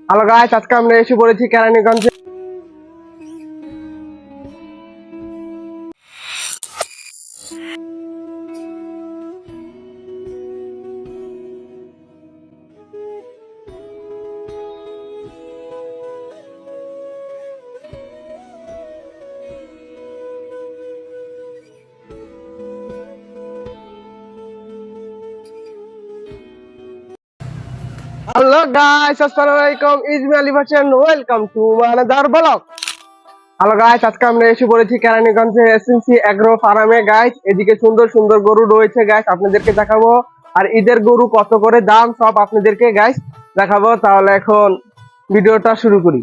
Hello guys, আজকে আমরা এসে পড়েছি কেরানীগঞ্জে। হ্যালো গাইস, আসসালামু আলাইকুম। ইজমি Ali version, welcome to another blog. Hello guys, আজকে আমরা এসে পড়েছি কেরানীগঞ্জে এসএনসি এগ্রো ফার্মে গাইস। এদিকে সুন্দর সুন্দর গরু রয়েছে গাইস, আপনাদেরকে দেখাবো। আর ঈদের গরু কত করে দাম সব আপনাদেরকে গাইস দেখাবো। তাহলে এখন ভিডিওটা শুরু করি।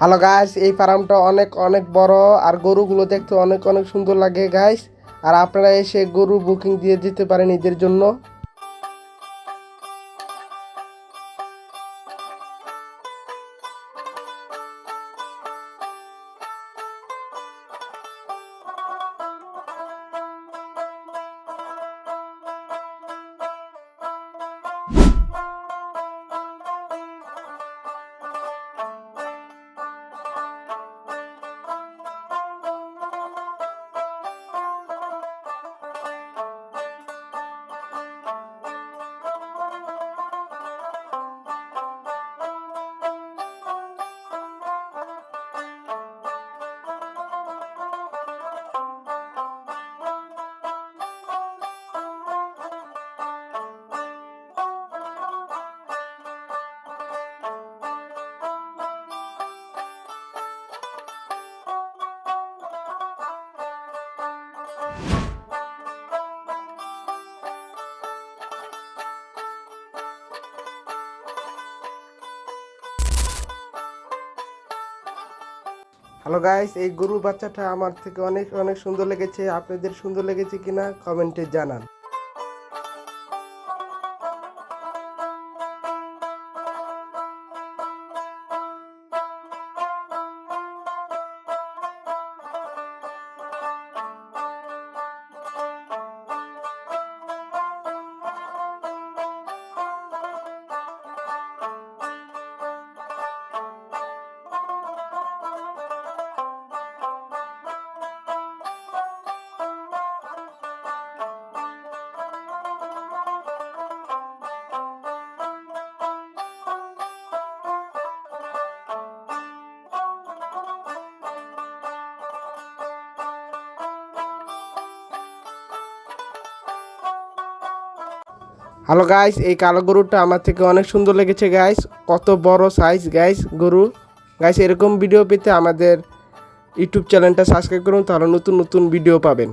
হ্যালো গাইস, এই ফার্মটা অনেক অনেক বড় আর গরুগুলো দেখতে অনেক অনেক সুন্দর লাগে গাইস। আর আপনারা এসে গরু বুকিং দিয়ে দিতে পারেন ঈদের জন্য। হ্যালো গাইস, এই গরুর বাচ্চাটা আমার থেকে অনেক অনেক সুন্দর লেগেছে। আপনাদের সুন্দর লেগেছে কিনা কমেন্টে জানান। হ্যালো গাইস, এই কালো গরুটা আমার থেকে অনেক সুন্দর লেগেছে গাইস। কত বড় সাইজ গাইস গরু। গাইস, এরকম ভিডিও পেতে আমাদের ইউটিউব চ্যানেলটা সাবস্ক্রাইব করুন, তাহলে নতুন নতুন ভিডিও পাবেন।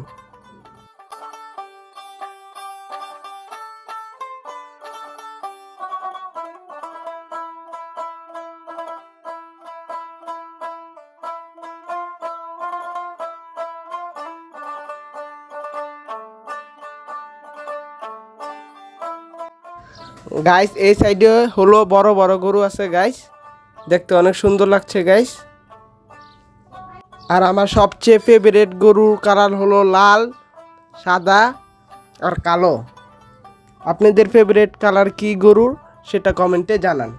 গাইস, এই সাইডে হলো বড় বড় গরু আছে গাইস, দেখতে অনেক সুন্দর লাগছে গাইস। আর আমার সবচেয়ে ফেভারিট গরুর কালার হলো লাল, সাদা আর কালো। আপনাদের ফেভারিট কালার কি গরুর সেটা কমেন্টে জানান।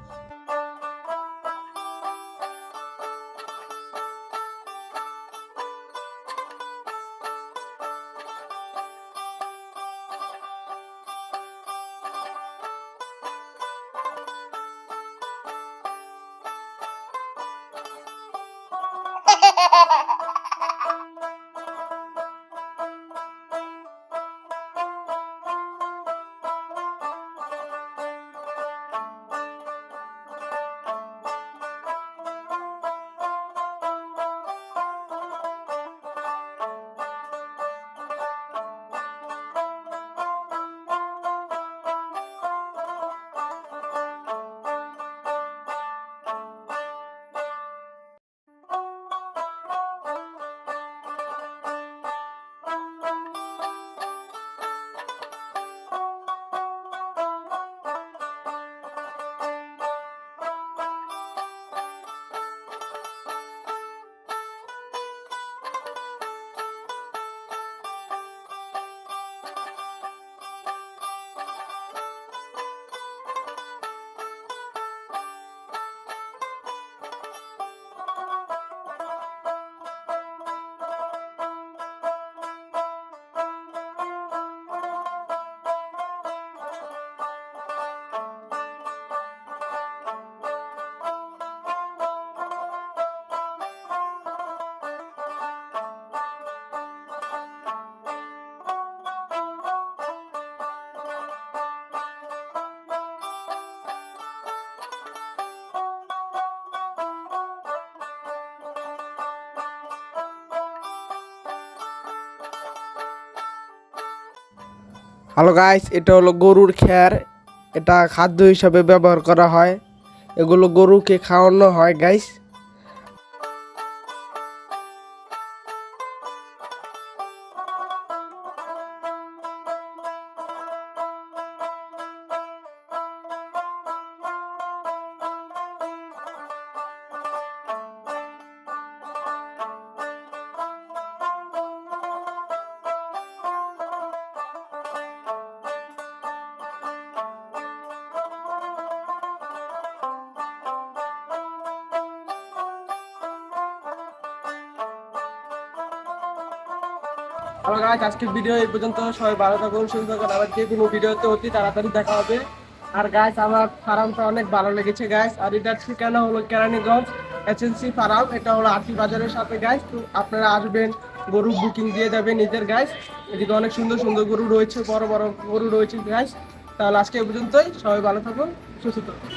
হ্যালো গাইস, এটা হলো গরুর খ্যার। এটা খাদ্য হিসাবে ব্যবহার করা হয়। এগুলো গরুকে খাওয়ানো হয় গাইস। হ্যালো গাইস, আজকের ভিডিও এই পর্যন্ত। সবাই ভালো থাকুন, সুস্থ থাকুন। আবার যে কোনো ভিডিওতে অতি তাড়াতাড়ি দেখা হবে। আর গাইস, আমার ফার্মটা অনেক ভালো লেগেছে গাইস। আর এটার ঠিকানা হলো কেরানীগঞ্জ এসএনসি ফার্ম। এটা হলো আটি বাজারের সাথে গাইস। তো আপনারা আসবেন, গরু বুকিং দিয়ে যাবেন নিজের গাইস। এদিকে অনেক সুন্দর সুন্দর গরু রয়েছে, বড় বড় গরু রয়েছে গাইস। তাহলে আজকে এই পর্যন্তই। সবাই ভালো থাকুন, সুস্থ থাকুন।